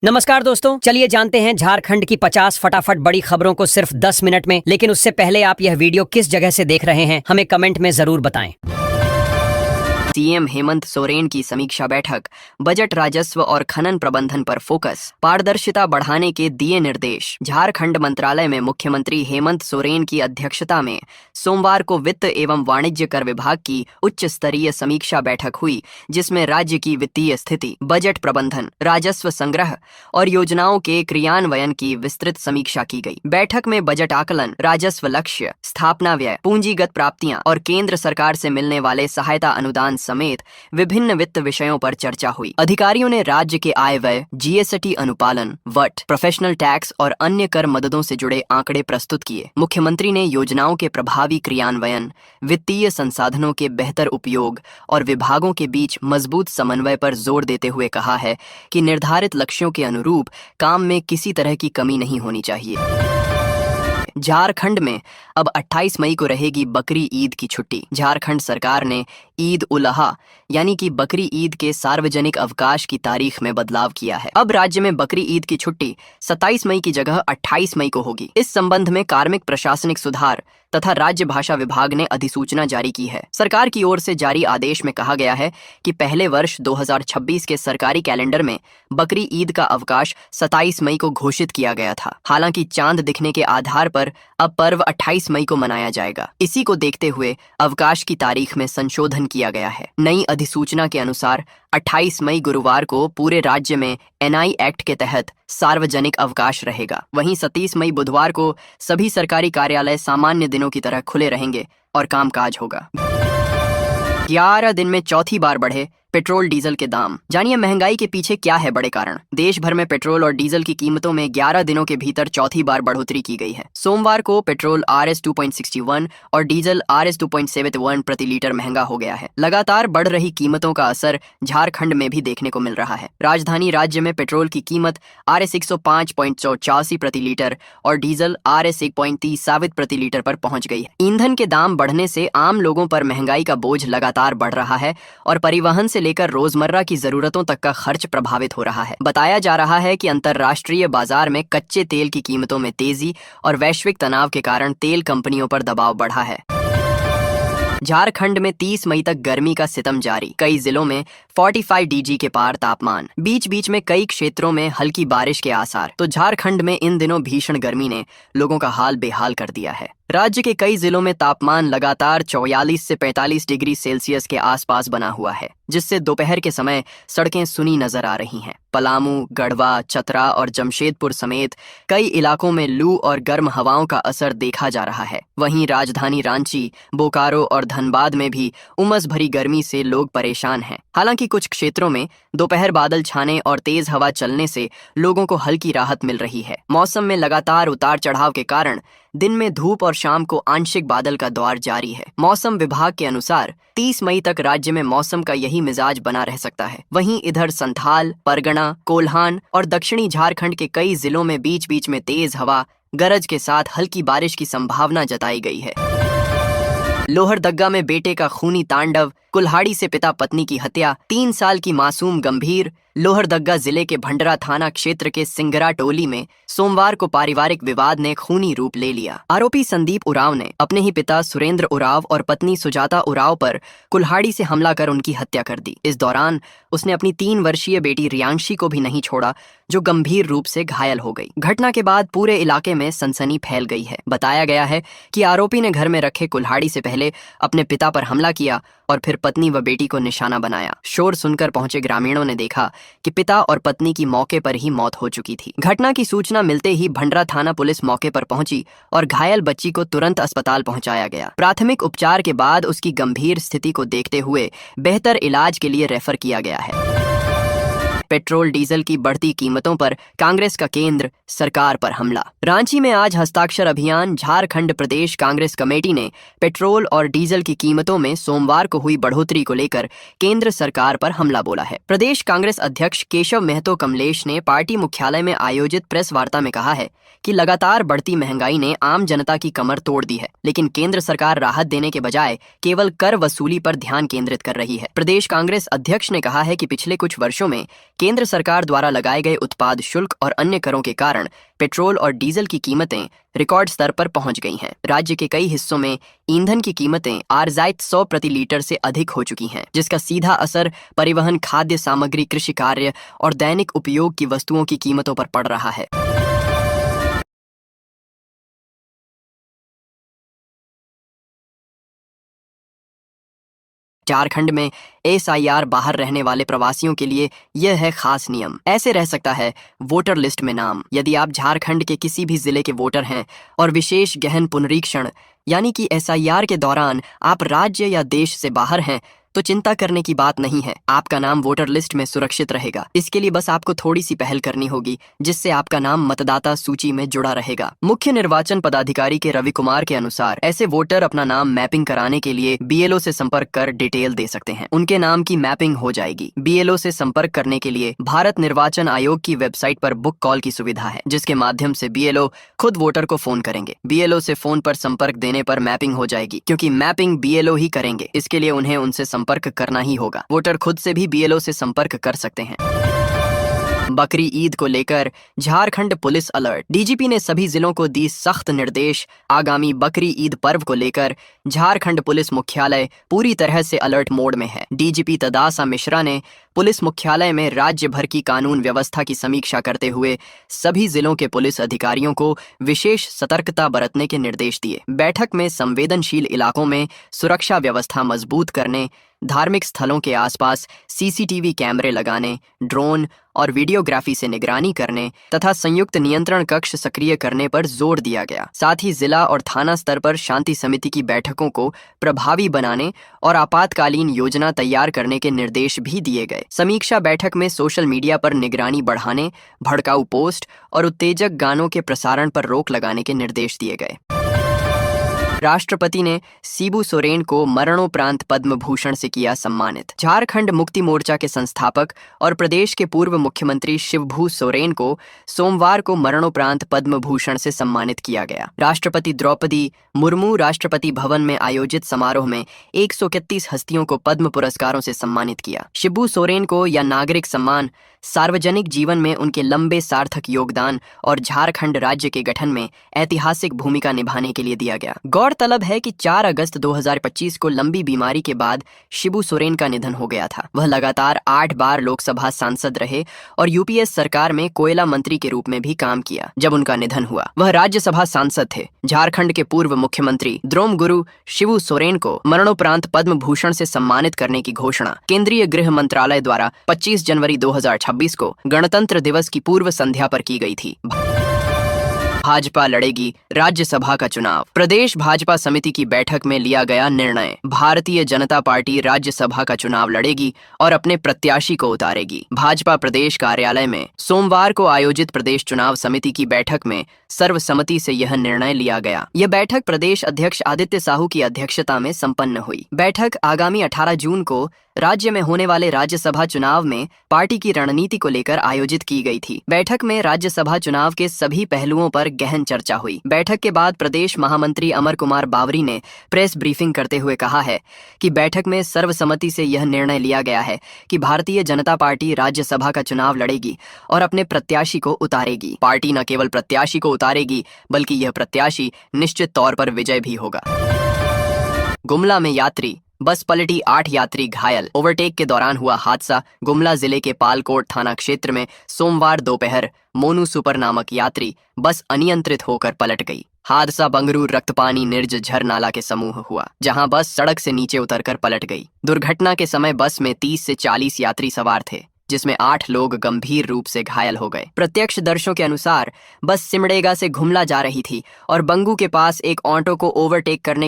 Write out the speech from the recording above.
नमस्कार दोस्तों, चलिए जानते हैं झारखंड की 50 फटाफट बड़ी खबरों को सिर्फ 10 मिनट में। लेकिन उससे पहले आप यह वीडियो किस जगह से देख रहे हैं हमें कमेंट में जरूर बताएं। सीएम हेमंत सोरेन की समीक्षा बैठक, बजट, राजस्व और खनन प्रबंधन पर फोकस, पारदर्शिता बढ़ाने के दिए निर्देश। झारखंड मंत्रालय में मुख्यमंत्री हेमंत सोरेन की अध्यक्षता में सोमवार को वित्त एवं वाणिज्य कर विभाग की उच्च स्तरीय समीक्षा बैठक हुई, जिसमें राज्य की वित्तीय स्थिति, बजट प्रबंधन, राजस्व संग्रह और योजनाओं के क्रियान्वयन की विस्तृत समीक्षा की गई। बैठक में बजट आकलन, राजस्व लक्ष्य, स्थापना व्यय, पूंजीगत प्राप्तियां और केंद्र सरकार से मिलने वाले सहायता अनुदान समेत विभिन्न वित्त विषयों पर चर्चा हुई। अधिकारियों ने राज्य के आय व्यय, जीएसटी अनुपालन, वट, प्रोफेशनल टैक्स और अन्य कर मददों से जुड़े आंकड़े प्रस्तुत किए। मुख्यमंत्री ने योजनाओं के प्रभावी क्रियान्वयन, वित्तीय संसाधनों के बेहतर उपयोग और विभागों के बीच मजबूत समन्वय पर जोर देते हुए कहा है कि निर्धारित लक्ष्यों के अनुरूप काम में किसी तरह की कमी नहीं होनी चाहिए। झारखंड में अब 28 मई को रहेगी बकरी ईद की छुट्टी। झारखंड सरकार ने ईद उल अहा यानी कि बकरी ईद के सार्वजनिक अवकाश की तारीख में बदलाव किया है। अब राज्य में बकरी ईद की छुट्टी 27 मई की जगह 28 मई को होगी। इस संबंध में कार्मिक प्रशासनिक सुधार तथा राज्य भाषा विभाग ने अधिसूचना जारी की है। सरकार की ओर से जारी आदेश में कहा गया है कि पहले वर्ष 2026 के सरकारी कैलेंडर में बकरी ईद का अवकाश 27 मई को घोषित किया गया था। हालांकि चांद दिखने के आधार पर अब पर्व 28 मई को मनाया जाएगा। इसी को देखते हुए अवकाश की तारीख में संशोधन किया गया है। नई अधिसूचना के अनुसार 28 मई गुरुवार को पूरे राज्य में एनआई एक्ट के तहत सार्वजनिक अवकाश रहेगा। वहीं 27 मई बुधवार को सभी सरकारी कार्यालय सामान्य दिनों की तरह खुले रहेंगे और कामकाज होगा। 11 दिन में चौथी बार बढ़े पेट्रोल डीजल के दाम। जानिए महंगाई के पीछे क्या है बड़े कारण। देश भर में पेट्रोल और डीजल की कीमतों में 11 दिनों के भीतर चौथी बार बढ़ोतरी की गई है। सोमवार को पेट्रोल RS 2.61 और डीजल RS 2.71 प्रति लीटर महंगा हो गया है। लगातार बढ़ रही कीमतों का असर झारखंड में भी देखने को मिल रहा है। राजधानी राज्य में पेट्रोल की कीमत RS 105.84 प्रति लीटर और डीजल RS 1.30 प्रति लीटर पर पहुंच गई है। ईंधन के दाम बढ़ने से आम लोगों पर महंगाई का बोझ लगातार बढ़ रहा है और परिवहन से लेकर रोजमर्रा की जरूरतों तक का खर्च प्रभावित हो रहा है। बताया जा रहा है कि अंतर्राष्ट्रीय बाजार में कच्चे तेल की कीमतों में तेजी और वैश्विक तनाव के कारण तेल कंपनियों पर दबाव बढ़ा है। झारखंड में 30 मई तक गर्मी का सितम जारी। कई जिलों में 45 डिग्री के पार तापमान। बीच बीच में कई क्षेत्रों में हल्की बारिश के आसार। तो झारखंड में इन दिनों भीषण गर्मी ने लोगों का हाल बेहाल कर दिया है। राज्य के कई जिलों में तापमान लगातार 44 से 45 डिग्री सेल्सियस के आसपास बना हुआ है, जिससे दोपहर के समय सड़कें सुनी नजर आ रही हैं। पलामू, गढ़वा, चतरा और जमशेदपुर समेत कई इलाकों में लू और गर्म हवाओं का असर देखा जा रहा है। वहीं राजधानी रांची, बोकारो और धनबाद में भी उमस भरी गर्मी से लोग परेशान हैं। हालांकि कुछ क्षेत्रों में दोपहर बादल छाने और तेज हवा चलने से लोगों को हल्की राहत मिल रही है। मौसम में लगातार उतार चढ़ाव के कारण दिन में धूप और शाम को आंशिक बादल का दौर जारी है। मौसम विभाग के अनुसार 30 मई तक राज्य में मौसम का यही मिजाज बना रह सकता है। वहीं इधर संथाल, परगना, कोल्हान और दक्षिणी झारखंड के कई जिलों में बीच बीच में तेज हवा, गरज के साथ हल्की बारिश की संभावना जताई गई है। लोहरदग्गा में बेटे का खूनी तांडव, कुल्हाड़ी से पिता पत्नी की हत्या, 3 साल की मासूम गंभीर। लोहरदग्गा जिले के भंडरा थाना क्षेत्र के सिंगरा टोली में सोमवार को पारिवारिक विवाद ने खूनी रूप ले लिया। आरोपी संदीप उराव ने अपने ही पिता सुरेंद्र उराव और पत्नी सुजाता उराव पर कुल्हाड़ी से हमला कर उनकी हत्या कर दी। इस दौरान उसने अपनी 3 वर्षीय बेटी रियांशी को भी नहीं छोड़ा, जो गंभीर रूप से घायल हो गई। घटना के बाद पूरे इलाके में सनसनी फैल गई है। बताया गया है कि आरोपी ने घर में रखे कुल्हाड़ी से पहले अपने पिता पर हमला किया और फिर पत्नी व बेटी को निशाना बनाया। शोर सुनकर पहुंचे ग्रामीणों ने देखा कि पिता और पत्नी की मौके पर ही मौत हो चुकी थी। घटना की सूचना मिलते ही भंडरा थाना पुलिस मौके पर पहुंची और घायल बच्ची को तुरंत अस्पताल पहुंचाया गया। प्राथमिक उपचार के बाद उसकी गंभीर स्थिति को देखते हुए बेहतर इलाज के लिए रेफर किया गया है। पेट्रोल डीजल की बढ़ती कीमतों पर कांग्रेस का केंद्र सरकार पर हमला। रांची में आज हस्ताक्षर अभियान झारखंड प्रदेश कांग्रेस कमेटी ने पेट्रोल और डीजल की कीमतों में सोमवार को हुई बढ़ोतरी को लेकर केंद्र सरकार पर हमला बोला है। प्रदेश कांग्रेस अध्यक्ष केशव महतो कमलेश ने पार्टी मुख्यालय में आयोजित प्रेस वार्ता में कहा है कि लगातार बढ़ती महंगाई ने आम जनता की कमर तोड़ दी है, लेकिन केंद्र सरकार राहत देने के बजाय केवल कर वसूली पर ध्यान केंद्रित कर रही है। प्रदेश कांग्रेस अध्यक्ष ने कहा है कि पिछले कुछ वर्षों में केंद्र सरकार द्वारा लगाए गए उत्पाद शुल्क और अन्य करों के कारण पेट्रोल और डीजल की कीमतें रिकॉर्ड स्तर पर पहुंच गई हैं। राज्य के कई हिस्सों में ईंधन की कीमतें आरजाइत 100 प्रति लीटर से अधिक हो चुकी हैं, जिसका सीधा असर परिवहन, खाद्य सामग्री, कृषि कार्य और दैनिक उपयोग की वस्तुओं की कीमतों पर पड़ रहा है। झारखंड में SIR बाहर रहने वाले प्रवासियों के लिए यह है खास नियम। ऐसे रह सकता है वोटर लिस्ट में नाम। यदि आप झारखंड के किसी भी जिले के वोटर हैं और विशेष गहन पुनरीक्षण यानी कि SIR के दौरान आप राज्य या देश से बाहर हैं, तो चिंता करने की बात नहीं है, आपका नाम वोटर लिस्ट में सुरक्षित रहेगा। इसके लिए बस आपको थोड़ी सी पहल करनी होगी, जिससे आपका नाम मतदाता सूची में जुड़ा रहेगा। मुख्य निर्वाचन पदाधिकारी के रवि कुमार के अनुसार ऐसे वोटर अपना नाम मैपिंग कराने के लिए BLO से संपर्क कर डिटेल दे सकते हैं। उनके नाम की मैपिंग हो जाएगी। BLO से संपर्क करने के लिए भारत निर्वाचन आयोग की वेबसाइट पर बुक कॉल की सुविधा है, जिसके माध्यम से BLO खुद वोटर को फोन करेंगे। BLO से फोन पर संपर्क देने पर मैपिंग हो जाएगी, क्योंकि मैपिंग BLO ही करेंगे। इसके लिए उन्हें उनसे संपर्क करना ही होगा। वोटर खुद से भी BLO से संपर्क कर सकते हैं। बकरी ईद को लेकर झारखंड पुलिस अलर्ट। DGP ने सभी जिलों को दी सख्त निर्देश। आगामी बकरी ईद पर्व को लेकर झारखंड पुलिस मुख्यालय पूरी तरह से अलर्ट मोड में है। DGP तदासा मिश्रा ने पुलिस मुख्यालय में राज्य भर की कानून व्यवस्था की समीक्षा करते हुए सभी जिलों के पुलिस अधिकारियों को विशेष सतर्कता बरतने के निर्देश दिए। बैठक में संवेदनशील इलाकों में सुरक्षा व्यवस्था मजबूत करने, धार्मिक स्थलों के आसपास CCTV कैमरे लगाने, ड्रोन और वीडियोग्राफी से निगरानी करने तथा संयुक्त नियंत्रण कक्ष सक्रिय करने पर जोर दिया गया। साथ ही जिला और थाना स्तर पर शांति समिति की बैठकों को प्रभावी बनाने और आपातकालीन योजना तैयार करने के निर्देश भी दिए गए। समीक्षा बैठक में सोशल मीडिया पर निगरानी बढ़ाने, भड़काऊ पोस्ट और उत्तेजक गानों के प्रसारण पर रोक लगाने के निर्देश दिए गए। राष्ट्रपति ने शिबू सोरेन को मरणोपरांत पद्म भूषण से किया सम्मानित। झारखंड मुक्ति मोर्चा के संस्थापक और प्रदेश के पूर्व मुख्यमंत्री शिबू सोरेन को सोमवार को मरणोपरांत पद्म भूषण से सम्मानित किया गया। राष्ट्रपति द्रौपदी मुर्मू राष्ट्रपति भवन में आयोजित समारोह में 131 हस्तियों को पद्म पुरस्कारों से सम्मानित किया। शिबू सोरेन को यह नागरिक सम्मान सार्वजनिक जीवन में उनके लंबे सार्थक योगदान और झारखंड राज्य के गठन में ऐतिहासिक भूमिका निभाने के लिए दिया गया। गौरतलब है कि 4 अगस्त 2025 को लंबी बीमारी के बाद शिबू सोरेन का निधन हो गया था। वह लगातार 8 बार लोकसभा सांसद रहे और UPS सरकार में कोयला मंत्री के रूप में भी काम किया। जब उनका निधन हुआ, वह राज्यसभा सांसद थे। झारखंड के पूर्व मुख्यमंत्री द्रोमगुरु शिबू सोरेन को मरणोपरांत पद्म भूषण से सम्मानित करने की घोषणा केंद्रीय गृह मंत्रालय द्वारा 25 जनवरी 2026 को गणतंत्र दिवस की पूर्व संध्या पर की गई थी। भाजपा लड़ेगी राज्यसभा का चुनाव। प्रदेश भाजपा समिति की बैठक में लिया गया निर्णय। भारतीय जनता पार्टी राज्यसभा का चुनाव लड़ेगी और अपने प्रत्याशी को उतारेगी। भाजपा प्रदेश कार्यालय में सोमवार को आयोजित प्रदेश चुनाव समिति की बैठक में सर्वसम्मति से यह निर्णय लिया गया। यह बैठक प्रदेश अध्यक्ष आदित्य साहू की अध्यक्षता में संपन्न हुई। बैठक आगामी 18 जून को राज्य में होने वाले राज्यसभा चुनाव में पार्टी की रणनीति को लेकर आयोजित की गई थी। बैठक में राज्यसभा चुनाव के सभी पहलुओं पर गहन चर्चा हुई। बैठक के बाद प्रदेश महामंत्री अमर कुमार बावरी ने प्रेस ब्रीफिंग करते हुए कहा है कि बैठक में सर्वसम्मति से यह निर्णय लिया गया है कि भारतीय जनता पार्टी राज्यसभा का चुनाव लड़ेगी और अपने प्रत्याशी को उतारेगी। पार्टी न केवल प्रत्याशी को उतारेगी, बल्कि यह प्रत्याशी निश्चित तौर पर विजय भी होगा। गुमला में यात्री बस पलटी, 8 यात्री घायल। ओवरटेक के दौरान हुआ हादसा। गुमला जिले के पालकोट थाना क्षेत्र में सोमवार दोपहर मोनू सुपर नामक यात्री बस अनियंत्रित होकर पलट गई। हादसा बंगरू रक्तपानी निर्ज झर नाला के समूह हुआ, जहां बस सड़क से नीचे उतरकर पलट गई। दुर्घटना के समय बस में 30 से 40 यात्री सवार थे, जिसमें 8 लोग गंभीर रूप से घायल हो गए। प्रत्यक्षदर्शियों के अनुसार बस सिमडेगा से गुमला जा रही थी और बंगू के पास एक ऑटो को ओवरटेक करने के